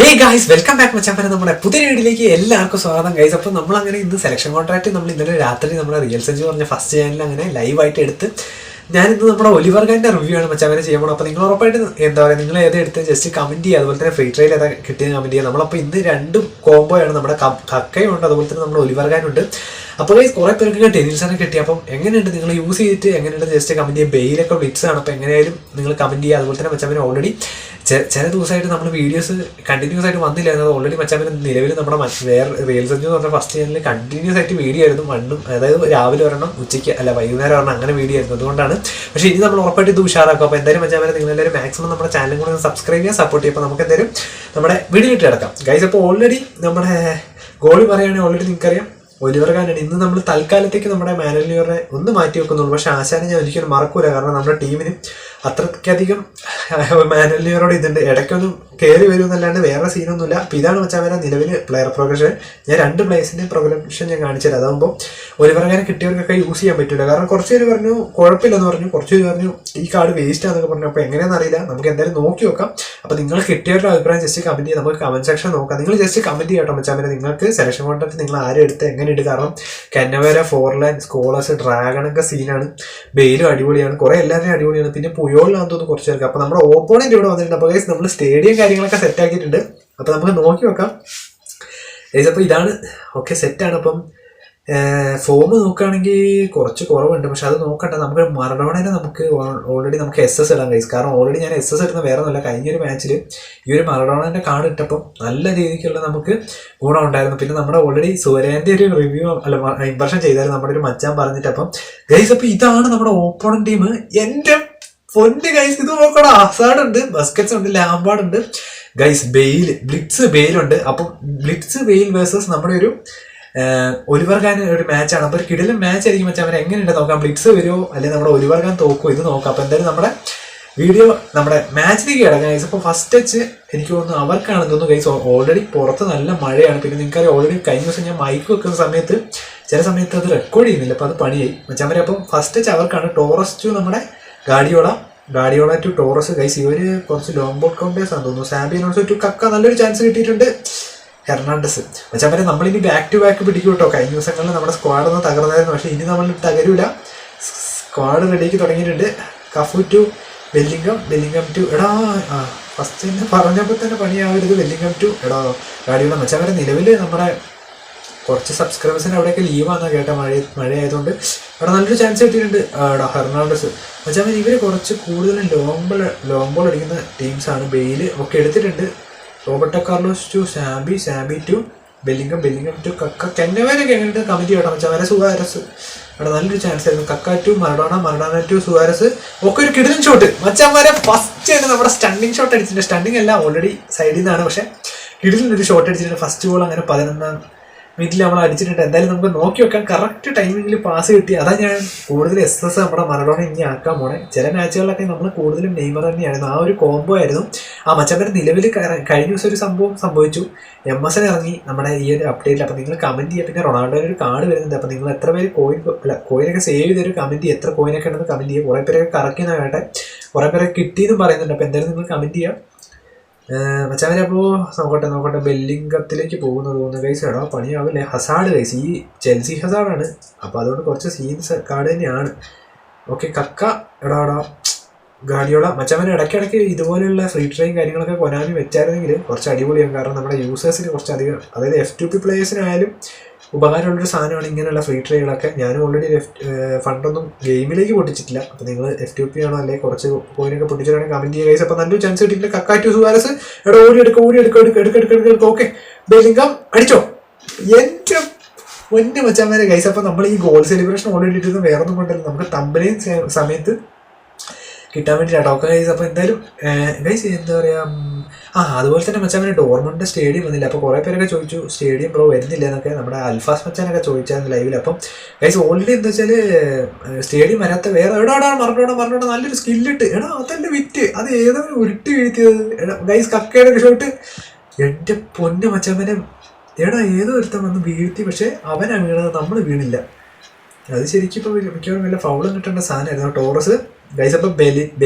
ഹേ guys, welcome back മച്ചാപ്പന. നമ്മുടെ പുതിയ വീഡിയോയിലേക്ക് എല്ലാവർക്കും സ്വാഗതം ഗൈസ്. അപ്പോൾ നമ്മൾ അങ്ങനെ ഇന്ന് സെലക്ഷൻ കോൺട്രാക്ട് നമ്മൾ ഇന്നലെ രാത്രി നമ്മുടെ റിയൽ സെഞ്ചു പറഞ്ഞ ഫസ്റ്റ് ചാനൽ അങ്ങനെ ലൈവായിട്ട് എടുത്ത് ഞാനിന്ന് നമ്മുടെ ഒലിവർ ഖാൻ്റെ റിവ്യൂ ആണ് മച്ചാപ്പനെ ചെയ്യാൻ പോകണം. അപ്പോൾ നിങ്ങൾ ഉറപ്പായിട്ട് എന്താ പറയുക, നിങ്ങൾ ഏത് എടുത്ത് ജസ്റ്റ് കമൻറ്റ് ചെയ്യുക. അതുപോലെ തന്നെ ഫ്രീ ട്രയൽ ഏതാ കിട്ടിയത് കമൻറ്റ് ചെയ്യുക. നമ്മളപ്പോൾ ഇന്ന് രണ്ടും കോംബോയാണ്, നമ്മുടെ കക്കയും ഉണ്ട്, അതുപോലെ തന്നെ നമ്മുടെ ഒലിവർ ഖാനുണ്ട്. അപ്പോൾ ഗൈസ് കുറേ പേർക്ക് ടെനിൽസാണ് കിട്ടി. അപ്പം എങ്ങനെയുണ്ട് നിങ്ങൾ യൂസ് ചെയ്തിട്ട് എങ്ങനെയുണ്ട് ജസ്റ്റ് കമൻറ്റ് ചെയ്യുക. ബെയിലൊക്കെ ബ്ലിറ്റ്സ് ആണ്, അപ്പോൾ എങ്ങനെയായാലും നിങ്ങൾ കമൻറ്റ് ചെയ്യുക. അതുപോലെ തന്നെ മച്ചാപ്പനെ ഓൾറെഡി ചില ദിവസമായിട്ട് നമ്മൾ വീഡിയോസ് കണ്ടിന്യൂസ് ആയിട്ട് വന്നില്ലായിരുന്നു. ഓൾറെഡി മച്ചാപ്പന് നിലവിൽ നമ്മുടെ വേറെ റിയൽ സെഞ്ചു എന്ന് പറഞ്ഞ ഫസ്റ്റ് ചാനലിൽ കണ്ടിന്യൂസ് ആയിട്ട് വീഡിയോ ആയിരുന്നു. മണ്ണും അതായത് രാവിലെ ഒരെണ്ണം, ഉച്ചയ്ക്ക് അല്ല വൈകുന്നേരം ഒരെണ്ണം, അങ്ങനെ വീഡിയോ ആയിരുന്നു. അതുകൊണ്ടാണ്. പക്ഷേ ഇനി നമ്മൾ ഉറപ്പായിട്ട് ഇത് ഉഷാറാക്കും. അപ്പോൾ എന്തായാലും മച്ചാപ്പനെ നിങ്ങളെല്ലാവരും മാക്സിമം നമ്മുടെ ചാനലും കൂടെ സബ്സ്ക്രൈബ് ചെയ്യാൻ സപ്പോർട്ട് ചെയ്യും. അപ്പോൾ നമുക്ക് എന്തായാലും നമ്മുടെ വീഡിയോ ഇട്ട് കിടക്കാം ഗൈസ്. അപ്പോൾ ഓൾറെഡി നമ്മുടെ ഗോളി പറയുകയാണെങ്കിൽ ഓൾറെഡി നിങ്ങൾക്കറിയാം ഒലിവർ ഖാനാണ്. ഇന്ന് നമ്മൾ തൽക്കാലത്തേക്ക് നമ്മുടെ മാനുവൽ ന്യൂയറിനെ ഒന്ന് മാറ്റി വെക്കുന്നുള്ളൂ. പക്ഷേ ആശാനെ ഞാൻ ഒരിക്കലും മറക്കൂല. കാരണം നമ്മുടെ ടീമിന് അത്രയ്ക്കധികം മാനുവൽ ന്യൂയറോട് ഇതുണ്ട്. ഇടയ്ക്കൊന്നും കയറി വരുമെന്നല്ലാണ്ട് വേറെ സീനൊന്നുമില്ല. അപ്പോൾ ഇതാണ് മച്ചാൻ നിലവിൽ പ്ലെയർ പ്രോഗ്രഷൻ. ഞാൻ രണ്ട് പ്ലേയേഴ്സിൻ്റെ പ്രോഗ്രഷൻ ഞാൻ കാണിച്ചത്. അതാകുമ്പോൾ ഒലിവർ ഖാനെ കിട്ടിയവർക്കൊക്കെ യൂസ് ചെയ്യാൻ പറ്റില്ല. കാരണം കുറച്ച് പേര് പറഞ്ഞു കുഴപ്പമില്ലെന്ന് പറഞ്ഞു, കുറച്ച് പേര് പറഞ്ഞു ഈ കാർഡ് വേസ്റ്റ് ആണെന്നൊക്കെ പറഞ്ഞു. അപ്പോൾ എങ്ങനെയാണെന്ന് അറിയില്ല, നമുക്ക് എന്തായാലും നോക്കി നോക്കാം. അപ്പോൾ നിങ്ങൾ കിട്ടിയവരുടെ അഭിപ്രായം ജസ്റ്റ് കമൻറ്റ് ചെയ്യാം. നമുക്ക് കമൻറ്റ് സെക്ഷൻ നോക്കാം. നിങ്ങൾ ജസ്റ്റ് കമൻറ്റ് ചെയ്യട്ടോ മച്ചാൻ. നിങ്ങൾക്ക് സെലക്ഷൻ കോൺട്രാക്ട് നിങ്ങൾ ആരും എടുത്ത് എങ്ങനെയുണ്ട്. കാരണം കന്നവേര, ഫോർലാൻ, സ്കോളേഴ്സ്, ഡ്രാഗണൊക്കെ സീനാണ്. ബെയിലും അടിപൊളിയാണ്, കുറേ എല്ലാവരും അടിപൊളിയാണ്. പിന്നെ പുയോളിലാണെന്ന് തോന്നുന്നു കുറച്ച് പേർക്ക്. അപ്പോൾ നമ്മുടെ ഓപ്പോണന്റ് ഇവിടെ വന്നിട്ടുണ്ട്. അപ്പോൾ ഗൈസ് നമ്മൾ സ്റ്റേഡിയം കാര്യങ്ങളൊക്കെ സെറ്റ് ആക്കിയിട്ടുണ്ട്. അപ്പോൾ നമുക്ക് നോക്കി നോക്കാം ഗൈസ്. അപ്പോൾ ഇതാണ് ഓക്കെ, സെറ്റാണ്. അപ്പം ഫോം നോക്കുകയാണെങ്കിൽ കുറച്ച് കുറവുണ്ട്. പക്ഷെ അത് നോക്കട്ടെ, നമുക്ക് മറഡോണേനെ നമുക്ക് ഓൾറെഡി നമുക്ക് SS ഇടാം ഗൈസ്. കാരണം ഓൾറെഡി ഞാൻ SS ഇടുന്ന വേറെ ഒന്നുമില്ല. കഴിഞ്ഞൊരു മാച്ചിൽ ഈ ഒരു മറഡോണേൻ്റെ കാർഡ് ഇട്ടപ്പം നല്ല രീതിക്കുള്ള നമുക്ക് ഗുണം ഉണ്ടായിരുന്നു. പിന്നെ നമ്മുടെ ഓൾറെഡി സുരേൻ്റെ ഒരു റിവ്യൂ അല്ല ഇംപ്രഷൻ ചെയ്തായിരുന്നു നമ്മുടെ ഒരു മച്ചാൻ പറഞ്ഞിട്ട്. അപ്പം ഗൈസ് അപ്പോൾ ഇതാണ് നമ്മുടെ ഓപ്പോണന്റ് ടീം. എൻ്റെ പൊന്ന് ഗൈസ്, ഇത് നോക്കണം. ഹസാർഡ് ഉണ്ട്, ബസ്കറ്റ്സ് ഉണ്ട്, ലാംബാർഡ് ഉണ്ട് ഗൈസ്, ബെയിൽ, ബ്ലിറ്റ്സ്, ബെയിലുണ്ട്. അപ്പം ബ്ലിറ്റ്സ് ബെയിൽ വേഴ്സസ് നമ്മുടെ ഒരു ഒലിവർ ഖാൻ ഒരു മാച്ചാണ്. അപ്പോൾ ഒരു കിടിലൻ മാച്ച് ആയിരിക്കും വെച്ചാൽ അവർ എങ്ങനെയുണ്ട് നോക്കാം. ബ്ലിറ്റ്സ് വരുമോ അല്ലെങ്കിൽ നമ്മുടെ ഒലിവർ ഖാൻ തോക്കുമോ, ഇത് നോക്കാം. അപ്പോൾ എന്തായാലും നമ്മുടെ വീഡിയോ നമ്മുടെ മാച്ചിലേക്ക് കിടക്കാം ഗൈസ്. അപ്പോൾ ഫസ്റ്റ് ടച്ച് എനിക്ക് തോന്നുന്നു അവർക്കാണെന്ന് തോന്നുന്നു ഗൈസ്. ഓൾറെഡി പുറത്ത് നല്ല മഴയാണ്. പിന്നെ നിങ്ങൾക്കറിയാം ഓൾറെഡി കഴിഞ്ഞ ദിവസം ഞാൻ മൈക്ക് വെക്കുന്ന സമയത്ത് ചില സമയത്ത് അത് റെക്കോർഡ് ചെയ്യുന്നില്ല. അപ്പോൾ അത് പണിയായി വെച്ചാൽ. അപ്പം ഫസ്റ്റ് ടച്ച് അവർക്കാണ്. ടോറസ് ടു നമ്മുടെ ഗാഡിയോള ടു ടോറസ് ഗൈസ്. ഇവർ കുറച്ച് ലോങ് ബോട്ട് കൗണ്ടേഴ്സ് ആണെന്ന് തോന്നുന്നു. സാബിയനോൾസോ ടു കക്ക നല്ലൊരു ചാൻസ് കിട്ടിയിട്ടുണ്ട്. ഹെർണാണ്ടസ് വെച്ചാൽ വരെ നമ്മളിനി ബാക്ക് ടു ബാക്ക് പിടിക്കും കേട്ടോ. കഴിഞ്ഞ ദിവസങ്ങളിൽ നമ്മുടെ സ്ക്വാഡൊന്നും തകർന്നായിരുന്നു. പക്ഷേ ഇനി നമ്മൾ തകരൂല. സ്ക്വാഡ് റെഡിക്ക് തുടങ്ങിയിട്ടുണ്ട്. കഫു ടു ബെല്ലിംഗം ടു എടാ ഫസ്റ്റ് തന്നെ പറഞ്ഞപ്പോൾ തന്നെ പണിയാവരുത്. ബെല്ലിംഗം ടു എടാ ഗാഡിയോള വെച്ചാൽ വരെ നിലവിൽ നമ്മുടെ കുറച്ച് സബ്സ്ക്രൈബേഴ്സിന് അവിടെയൊക്കെ ലീവാണെന്നാണ് കേട്ട. മഴയായതുകൊണ്ട് അവിടെ നല്ലൊരു ചാൻസ് കിട്ടിയിട്ടുണ്ട്. ഹെർണാണ്ടസ് വെച്ചാൽ ഇവർ കുറച്ച് കൂടുതലും ലോങ് ബോൾ അടിക്കുന്ന ടീംസാണ്. ബെയിൽ ഒക്കെ എടുത്തിട്ടുണ്ട്. Roberto Carlos to Xabi to Bellingham to Kaka. കെന്നവേരൊക്കെ എങ്ങനെയിട്ട് കമൻറ്റ് ചെയ്യണം വെച്ചാൽ വരെ. സുവാരസ് അവിടെ നല്ലൊരു ചാൻസ് ആയിരുന്നു. കക്ക ടു മറഡോണ ടു സുവാരസ്. ഒക്കെ ഒരു കിടിലൻ ഷോട്ട് മച്ചാൻ വരെ. ഫസ്റ്റ് തന്നെ നമ്മുടെ സ്റ്റണ്ടിങ് ഷോട്ട് അടിച്ചിട്ടുണ്ട്. സ്റ്റണ്ടിങ് അല്ല, ഓൾറെഡി സൈഡിൽ നിന്നാണ്. പക്ഷേ കിടിലൊരു ഷോട്ട് അടിച്ചിട്ടുണ്ട്. ഫസ്റ്റ് ബോൾ അങ്ങനെ 11ാം മിനിറ്റിൽ നമ്മൾ അടിച്ചിട്ടുണ്ട്. എന്തായാലും നമുക്ക് നോക്കി വെക്കാം. കറക്റ്റ് ടൈമിങ്ങിൽ പാസ് കിട്ടി. അതാ ഞാൻ കൂടുതൽ SS നമ്മുടെ മറഡോണ ഇനി ആക്കാൻ പോണേ. ചില മാച്ചുകളിലൊക്കെ നമ്മൾ കൂടുതലും നെയ്മർ തന്നെയായിരുന്നു. ആ ഒരു കോംബോ ആയിരുന്നു. ആ മച്ചവരെ നിലവിൽ കഴിഞ്ഞ ദിവസം ഒരു സംഭവം സംഭവിച്ചു. MS ഇറങ്ങി നമ്മുടെ ഈ ഒരു അപ്ഡേറ്റിൽ. അപ്പോൾ നിങ്ങൾ കമൻറ്റ് ചെയ്യുക. പിന്നെ റൊണാൾഡോയുടെ ഒരു കാർഡ് വരുന്നുണ്ട്. അപ്പോൾ നിങ്ങൾ എത്ര പേര് കോയിനൊക്കെ സേവ് ചെയ്തൊരു കമൻറ്റ് ചെയ്യുക. എത്ര കോയിനൊക്കെ ഉണ്ടെന്ന് കമൻറ്റ് ചെയ്യുക. കുറേ പേരൊക്കെ കറക്കിയെന്ന് കേട്ടെ, കുറേ പേരൊക്കെ കിട്ടിയെന്നും പറയുന്നുണ്ട്. അപ്പോൾ എന്തായാലും നിങ്ങൾ കമൻറ്റ് ചെയ്യുക മച്ചാവരെ. അപ്പോൾ നോക്കട്ടെ ബെല്ലിംഗത്തിലേക്ക് പോകുന്നത് തോന്നുന്നു ഗൈസ്. എടാ പണിയാവില്ലേ. ഹസാർഡ് ഗൈസ്, ഈ ചെൽസി ഹസാർഡാണ്. അപ്പോൾ അതുകൊണ്ട് കുറച്ച് സീൻസ് കാർഡ് തന്നെയാണ്. ഓക്കെ കക്ക എടാ ഗാഡിയോള മച്ചാവനെ. ഇടയ്ക്കിടയ്ക്ക് ഇതുപോലെയുള്ള ഫ്രീ ട്രെയിൻ കാര്യങ്ങളൊക്കെ കൊനാമി വെച്ചായിരുന്നെങ്കിൽ കുറച്ച് അടിപൊളിയാണ്. കാരണം നമ്മുടെ യൂസേഴ്സിന് കുറച്ചധികം, അതായത് F2P പ്ലേയേഴ്സിനായാലും ഉപകാരമുള്ളൊരു സാധനമാണ് ഇങ്ങനെയുള്ള ഫ്രീ ട്രൈകളൊക്കെ. ഞാനും ഓൾറെഡി ഫണ്ടൊന്നും ഗെയിമിലേക്ക് പൊട്ടിച്ചിട്ടില്ല. അപ്പോൾ നിങ്ങൾ F2P ആണോ അല്ലെങ്കിൽ കുറച്ച് കോയിനൊക്കെ പൊട്ടിച്ചിട്ടാണെങ്കിൽ കമൻറ്റ് ചെയ്യുക ഗൈസ്. അപ്പോൾ നല്ലൊരു ചാൻസ് കിട്ടിയിട്ടുണ്ട്. കക്കാറ്റു സുവാരസ് എടാ ഓടിയെടുക്കുക. ഓക്കെ ബെല്ലിംഗം അടിച്ചോ. എൻ്റെ പൊന്നു മച്ചാന്മാരെ ഗൈസ്. അപ്പോൾ നമ്മൾ ഈ ഗോൾ സെലിബ്രേഷൻ ഓൾറെഡി ഇട്ടിരുന്നു. വേറെ ഒന്നും കൊണ്ടല്ല, നമുക്ക് തമ്പനെയും സമയത്ത് കിട്ടാൻ വേണ്ടിയിട്ടാണ്. Okay guys. അപ്പോൾ എന്തായാലും ഗൈസ് എന്താ പറയുക, അതുപോലെ തന്നെ മച്ചാൻ ഡോർമണ്ട് സ്റ്റേഡിയം വന്നില്ല. അപ്പോൾ കുറേ പേരൊക്കെ ചോദിച്ചു സ്റ്റേഡിയം ബ്രോ വരുന്നില്ല എന്നൊക്കെ. നമ്മുടെ അൽഫാസ് മച്ചാനൊക്കെ ചോദിച്ചായിരുന്നു ലൈവിൽ. അപ്പം ഗൈസ് ഓൾറെഡി എന്താ വെച്ചാൽ സ്റ്റേഡിയം വരാത്ത വേറെ എവിടെയാണ് മറന്നോടാ നല്ലൊരു സ്കില്ലിട്ട് എടാ അതല്ലേ വിറ്റ്. അത് ഏതാണ് ഉരുട്ടി വീഴ്ത്തിയത് എടാ ഗൈസ്. കക്കയുടെ ഷോട്ട് എൻ്റെ പൊന്ന് മച്ചാമ്മനെ. എടാ ഏതോ ഒരുത്തം വന്ന് വീഴ്ത്തി, പക്ഷേ അവനാണ് വീണത്, നമ്മൾ വീണില്ല. അത് ശരിക്കും ഇപ്പോൾ മിക്കവാറും വല്ല ഫൗളും കിട്ടേണ്ട സാധനമായിരുന്നു. Torres guys. അപ്പോൾ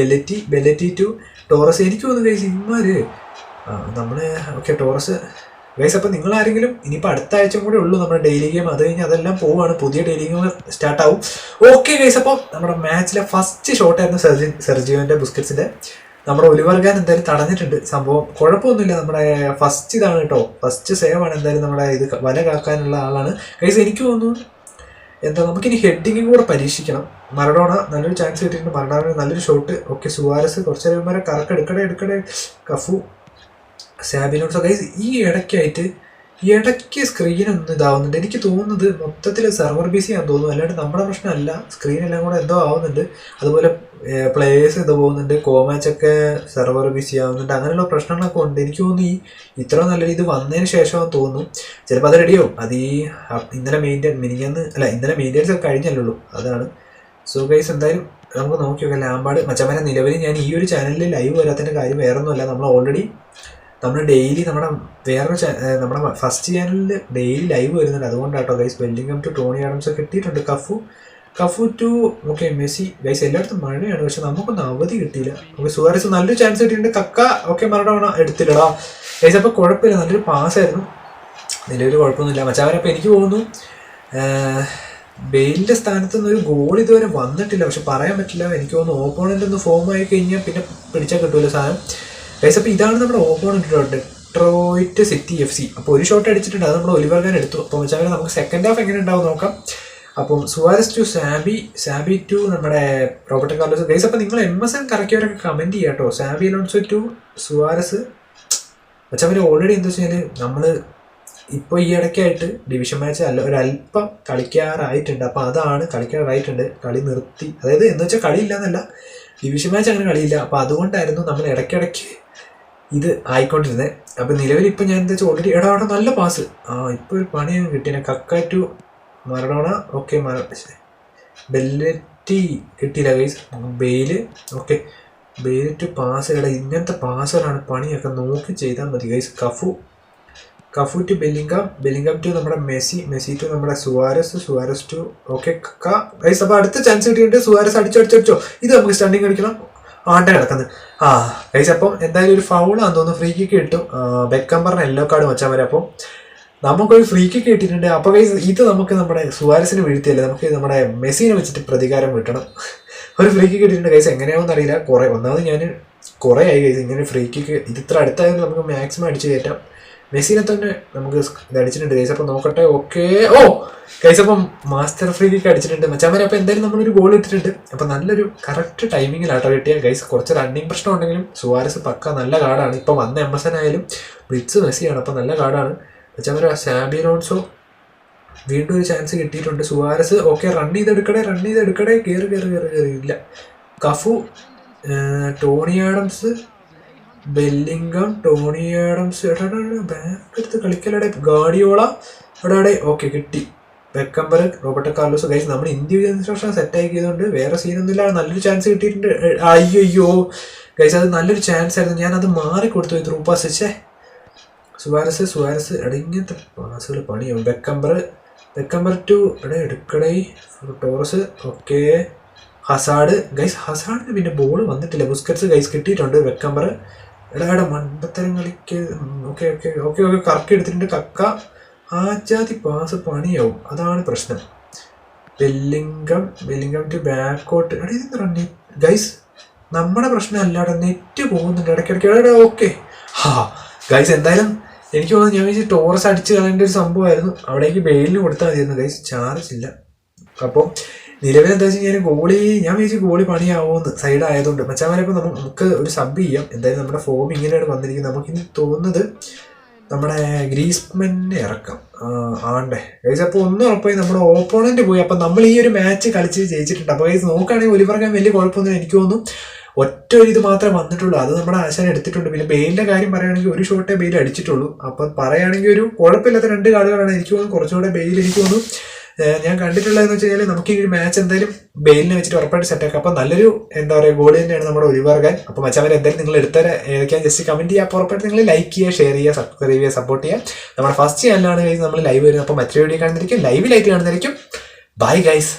ബെലറ്റി ടു ടോറസ്. എനിക്ക് തോന്നുന്നു ഗൈസ് ഇമാര് നമ്മൾ ഓക്കെ ടോറസ് ഗൈസ്. അപ്പോൾ നിങ്ങൾ ആരെങ്കിലും ഇനിയിപ്പോൾ അടുത്ത ആഴ്ച കൂടെ ഉള്ളൂ നമ്മുടെ ഡെയിലി ഗെയിം, അത് കഴിഞ്ഞ് അതെല്ലാം പോവുകയാണ്, പുതിയ ഡെയിലി ഗെയിം സ്റ്റാർട്ടാവും. ഓക്കെ ഗൈസ്, അപ്പോൾ നമ്മുടെ മാച്ചിലെ ഫസ്റ്റ് ഷോട്ടായിരുന്നു സെർജിയോൻ്റെ ബുസ്കറ്റ്സിൻ്റെ. നമ്മുടെ ഒലിവർ ഗാൻ എന്തായാലും തടഞ്ഞിട്ടുണ്ട്. സംഭവം കുഴപ്പമൊന്നുമില്ല, നമ്മുടെ ഫസ്റ്റ് ഇതാണ് കേട്ടോ, ഫസ്റ്റ് സേവാണ് എന്തായാലും നമ്മുടെ ഇത് വല കാക്കാനുള്ള ആളാണ് ഗൈസ്. എനിക്ക് തോന്നുന്നു എന്താ നമുക്കിനി ഹെഡിങ്ങും കൂടെ പരീക്ഷിക്കണം. മറഡോണ നല്ലൊരു ചാൻസ് കിട്ടിയിട്ടുണ്ട്, മറഡോണ നല്ലൊരു ഷോട്ട്. ഓക്കെ സുവാരസ് കുറച്ച് നേരം വരെ കറക്റ്റ് എടുക്കടേ. കഫു സാബിനോട്സ് ഗൈസ് ഈ ഇടയ്ക്ക് സ്ക്രീൻ ഒന്ന് ഇതാവുന്നുണ്ട്. എനിക്ക് തോന്നുന്നത് മൊത്തത്തിൽ സെർവർ ബിസി ആണെന്ന് തോന്നുന്നു, അല്ലാണ്ട് നമ്മുടെ പ്രശ്നമല്ല. സ്ക്രീനെല്ലാം കൂടെ എന്തോ ആവുന്നുണ്ട്. അതുപോലെ പ്ലേയേഴ്സ് ഇത് പോകുന്നുണ്ട്, കോമാച്ചൊക്കെ സെർവർ ബിസി ആവുന്നുണ്ട്, അങ്ങനെയുള്ള പ്രശ്നങ്ങളൊക്കെ ഉണ്ട്. എനിക്ക് തോന്നുന്നു ഇത്ര നല്ല ഇത് വന്നതിന് ശേഷമാണെന്ന് തോന്നുന്നു. ചിലപ്പോൾ അത് റെഡിയാവും. അത് ഇന്നലെ മെയിൻ്റെനൻസ് ഒക്കെ കഴിഞ്ഞല്ലോ, അതാണ്. സോ ഗൈസ് എന്തായാലും നമുക്ക് നോക്കി നോക്കാം. ലാംബാർഡ് മച്ചന്മാരെ നിലവിൽ ഞാൻ ഈ ഒരു ചാനലിൽ ലൈവ് വരാത്തതിൻ്റെ കാര്യം വേറൊന്നുമല്ല, നമ്മൾ ഡെയിലി നമ്മുടെ ഫസ്റ്റ് ചാനലിൽ ഡെയിലി ലൈവ് വരുന്നുണ്ട്, അതുകൊണ്ടാട്ടോ guys. Bellingham to Tony Adams കിട്ടിയിട്ടുണ്ട്. Cafu to okay Messi guys. എല്ലായിടത്തും മഴയാണ്, പക്ഷെ നമുക്കൊന്നും അവധി കിട്ടിയില്ല. ഓക്കെ സുവാരസ് നല്ലൊരു ചാൻസ് കിട്ടിയിട്ടുണ്ട്. കക്ക ഓക്കെ മറഡോണ എടുത്തില്ലടാ ഗൈസ്. അപ്പോൾ കുഴപ്പമില്ല, നല്ലൊരു പാസ്സായിരുന്നു, നിലവിൽ കുഴപ്പമൊന്നുമില്ല മച്ചാവരെ. അപ്പോൾ എനിക്ക് തോന്നുന്നു ബെയിലിൻ്റെ സ്ഥാനത്ത് നിന്ന് ഒരു ഗോൾ ഇതുവരെ വന്നിട്ടില്ല, പക്ഷെ പറയാൻ പറ്റില്ല. എനിക്ക് തോന്നുന്നു ഓപ്പോണൻ്റ് ഒന്ന് ഫോം ആയി കഴിഞ്ഞാൽ പിന്നെ പിടിച്ചാൽ കിട്ടുമല്ലോ സാധനം ഗൈസ്. അപ്പോൾ ഇതാണ് നമ്മുടെ ഓപ്പോണൻ്റ് ഡെട്രോയിറ്റ് സിറ്റി FC. അപ്പോൾ ഒരു ഷോട്ട് അടിച്ചിട്ടുണ്ട്, അത് നമ്മുടെ ഒലിവർ ഗാൻ എടുത്തു. അപ്പോൾ വെച്ചാൽ നമുക്ക് സെക്കൻഡ് ഹാഫ് എങ്ങനെ ഉണ്ടാവും നോക്കാം. അപ്പം സുവാരസ് ടു സാബി ടു നമ്മുടെ റോബർട്ടോ കാർലോസ് ഗൈസ്. അപ്പോൾ നിങ്ങൾ MSN കറക്കിയവരൊക്കെ കമൻറ്റ് ചെയ്യാം കേട്ടോ. സാബി അലോൺസോ ടു സുവാരസ് വെച്ചാൽ ഓൾറെഡി എന്താ വെച്ചാൽ നമ്മൾ ഇപ്പോൾ ഈ ഇടയ്ക്കായിട്ട് ഡിവിഷൻ മാച്ച് ഒരല്പം കളിക്കാറായിട്ടുണ്ട്. അപ്പോൾ അതാണ് കളിക്കാറായിട്ടുണ്ട്, കളി നിർത്തി. അതായത് എന്ന് വെച്ചാൽ കളിയില്ല എന്നല്ല, ഡിവിഷൻ മാച്ച് അങ്ങനെ കളിയില്ല. അപ്പോൾ അതുകൊണ്ടായിരുന്നു നമ്മൾ ഇടയ്ക്കിടയ്ക്ക് ഇത് ആയിക്കൊണ്ടിരുന്നത്. അപ്പോൾ നിലവിൽ ഇപ്പം ഞാൻ എന്താ വെച്ചാൽ ഓൾറെഡി അവിടെ നല്ല പാസ്. ഇപ്പോൾ ഒരു പണിയൊന്നും കിട്ടിയ കക്ക ടു മറഡോണ. ഓക്കെ ബെല്ലറ്റി കിട്ടിയില്ല guys. Bale okay Bale to pass. ഇങ്ങനത്തെ പാസുകളാണ് പണിയൊക്കെ നോക്കി ചെയ്താൽ മതി guys. Cafu to Bellingham to നമ്മുടെ മെസ്സി ടു നമ്മുടെ Suarez to okay Kaka guys. അപ്പോൾ അടുത്ത ചാൻസ് കിട്ടിയിട്ട് സുവാരസ് അടിച്ചോ. ഇത് നമുക്ക് സ്റ്റണ്ടിങ് അടിക്കണം. ആണ്ട കിടക്കുന്നത് ഗൈസ്. അപ്പം എന്തായാലും ഒരു ഫൗളാന്ന് തോന്നുന്നു, ഫ്രീ കിക്ക് കിട്ടും. ബെക്കംബറിന് യെല്ലോ കാർഡ് വെച്ചാൽ വരെ. അപ്പം നമുക്കൊരു ഫ്രീ കിക്ക് കിട്ടിയിട്ടുണ്ട്. അപ്പോൾ ഗൈസ് ഇത് നമുക്ക് നമ്മുടെ സുവാരസിന് വീഴ്ത്തിയല്ലേ, നമുക്ക് നമ്മുടെ മെസ്സിനെ വെച്ചിട്ട് പ്രതികാരം കിട്ടണം. ഒരു ഫ്രീ കിക്ക് കിട്ടിയിട്ടുണ്ട് ഗൈസ്. എങ്ങനെയാണെന്ന് അറിയില്ല. ഒന്നാമത് ഞാൻ കുറേ ആയി ഗൈസ് ഇങ്ങനെ ഫ്രീ കിക്ക്. ഇത് ഇത്ര അടുത്തായത് നമുക്ക് മാക്സിമം അടിച്ച് കയറ്റാം. മെസ്സിനെ തന്നെ നമുക്ക് ഇത് അടിച്ചിട്ടുണ്ട് ഗൈസ്. അപ്പോൾ നോക്കട്ടെ. ഓക്കെ ഗൈസ് അപ്പം മാസ്റ്റർ ഫ്രീ കിക്ക് അടിച്ചിട്ടുണ്ട് മച്ചാമാരെ. അപ്പോൾ എന്തായാലും നമ്മളൊരു ഗോൾ ഇട്ടിട്ടുണ്ട്. അപ്പോൾ നല്ലൊരു കറക്റ്റ് ടൈമിങ്ങിലാട്ടോ കിട്ടിയ ഗൈസ്. കുറച്ച് റണ്ണിങ് പ്രശ്നം ഉണ്ടെങ്കിലും സുവാരസ് പക്ക നല്ല കാർഡാണ്. ഇപ്പോൾ വന്ന MSN ആയാലും ബ്ലിറ്റ്സ് മെസ്സിയാണ്, അപ്പോൾ നല്ല കാർഡാണ് മച്ചാമാരെ. സാബി അലോൺസോ വീണ്ടും ഒരു ചാൻസ് കിട്ടിയിട്ടുണ്ട്. സുവാരസ് ഓക്കെ റൺ ചെയ്തെടുക്കടേ കയറി ഇല്ല. Cafu Tony Adams Bellingham Tony Adams back എടുത്ത് കളിക്കലടെ ഗാഡിയോള അവിടെ ഓക്കെ കിട്ടി. Beckenbauer Roberto Carlos guys. നമ്മൾ ഇൻഡിവിജ്വൽ സെറ്റ് ആക്കിയതുകൊണ്ട് വേറെ സീനൊന്നുമില്ല. നല്ലൊരു ചാൻസ് കിട്ടിയിട്ടുണ്ട്. അയ്യോ ഗൈസ് അത് നല്ലൊരു ചാൻസ് ആയിരുന്നു, ഞാനത് മാറിക്കൊടുത്തു. ത്രൂ പാസ് സുവാരസ് ഇങ്ങനത്തെ പാസുകൾ പണിയാവും. ബെക്കംബർ ടു എടുക്കടേ ടോറസ് ഓക്കെ ഹസാഡ് ഗൈസ്. ഹസാഡിന് പിന്നെ ബോൾ വന്നിട്ടില്ല. ബുസ്കറ്റ്സ് ഗൈസ് കിട്ടിയിട്ടുണ്ട്. ബെക്കംബർ മണ്ടത്തരം കളിക്ക് ഓക്കെ കറക്കി എടുത്തിട്ടുണ്ട്. കക്ക ആജാതി പാസ് പണിയാവും, അതാണ് പ്രശ്നം. ബെല്ലിംഗം ടു ബാക്കോട്ട് ഇത് റണ്ണി ഗൈസ്. നമ്മുടെ പ്രശ്നം അല്ലാതെ നെറ്റ് പോകുന്നുണ്ട് ഇടയ്ക്കിടയ്ക്ക്. ഓക്കെ ഗൈസ് എന്തായാലും എനിക്ക് തോന്നുന്നു ഞാൻ വിചാരിച്ചു ടോറസ് അടിച്ച് കളയേണ്ട ഒരു സംഭവമായിരുന്നു. അവിടേക്ക് ബെയിലിന് കൊടുത്താൽ മതിയായിരുന്നു ഗൈസ്, ചാർജ് ഇല്ല. അപ്പോൾ നിലവിൽ എന്താ വെച്ച് കഴിഞ്ഞാൽ ഞാൻ വിചാരിച്ചു ഗോളി പണിയാവുമെന്ന് സൈഡ് ആയതുകൊണ്ട് മച്ചാമാരെ. ഇപ്പോൾ നമുക്ക് ഒരു സബ് ചെയ്യാം. എന്തായാലും നമ്മുടെ ഫോം ഇങ്ങനെയാണ് വന്നിരിക്കുന്നത്. നമുക്കിനി തോന്നുന്നത് നമ്മുടെ ഗ്രീസ്മനെ ഇറക്കാം. ആണ്ടേ ഗൈസ്. അപ്പോൾ ഒന്നും ഉറപ്പായി നമ്മുടെ ഓപ്പോണന്റ് പോയി. അപ്പം നമ്മൾ ഈ ഒരു മാച്ച് കളിച്ച് ജയിച്ചിട്ടുണ്ട്. അപ്പോൾ ഗൈസ് നോക്കുകയാണെങ്കിൽ ഒലിവർ ഗാൻ വലിയ കുഴപ്പമൊന്നും എനിക്ക് തോന്നുന്നു. ഒറ്റ ഒരു ഇത് മാത്രമേ വന്നിട്ടുള്ളൂ, അത് നമ്മുടെ ആശാൻ എടുത്തിട്ടുണ്ട്. പിന്നെ ബെയിലിൻ്റെ കാര്യം പറയുകയാണെങ്കിൽ ഒരു ഷോട്ടേ ബെയിൽ അടിച്ചിട്ടുള്ളൂ. അപ്പം പറയുകയാണെങ്കിൽ ഒരു കുഴപ്പമില്ലാത്ത 2 കാർഡുകളാണ്. എനിക്ക് തോന്നുന്നു കുറച്ചുകൂടെ ബെയിൽ എനിക്ക് തോന്നുന്നു ഞാൻ കണ്ടിട്ടുള്ളതെന്ന് വെച്ച് കഴിഞ്ഞാൽ നമുക്ക് ഈ ഒരു മാച്ച് എന്തായാലും ബെയിലിനെ വെച്ചിട്ട് ഉറപ്പായിട്ട് സെറ്റാക്കാം. അപ്പം നല്ലൊരു എന്താ പറയുക ഗോൾ തന്നെയാണ് നമ്മുടെ ഒലിവർ ഗാൻ. അപ്പോൾ മച്ചാവരെ എന്തായാലും നിങ്ങൾ എടുത്താൽ ഏതൊക്കെയാ ജസ്റ്റ് കമൻറ്റ് ചെയ്യുക. അപ്പോൾ ഉറപ്പായിട്ട് നിങ്ങൾ ലൈക്ക് ചെയ്യുക, ഷെയർ ചെയ്യുക, സബ്സ്ക്രൈബ് ചെയ്യുക, സപ്പോർട്ട് ചെയ്യുക. നമ്മുടെ ഫസ്റ്റ് ചാനലാണ് ഗൈസ് നമ്മൾ ലൈവ് വരുന്നത്. അപ്പോൾ മറ്റൊരു വീഡിയോ കാണുന്നതായിരിക്കും, ലൈവിലായിട്ട് കാണുന്നതായിരിക്കും. Bye guys.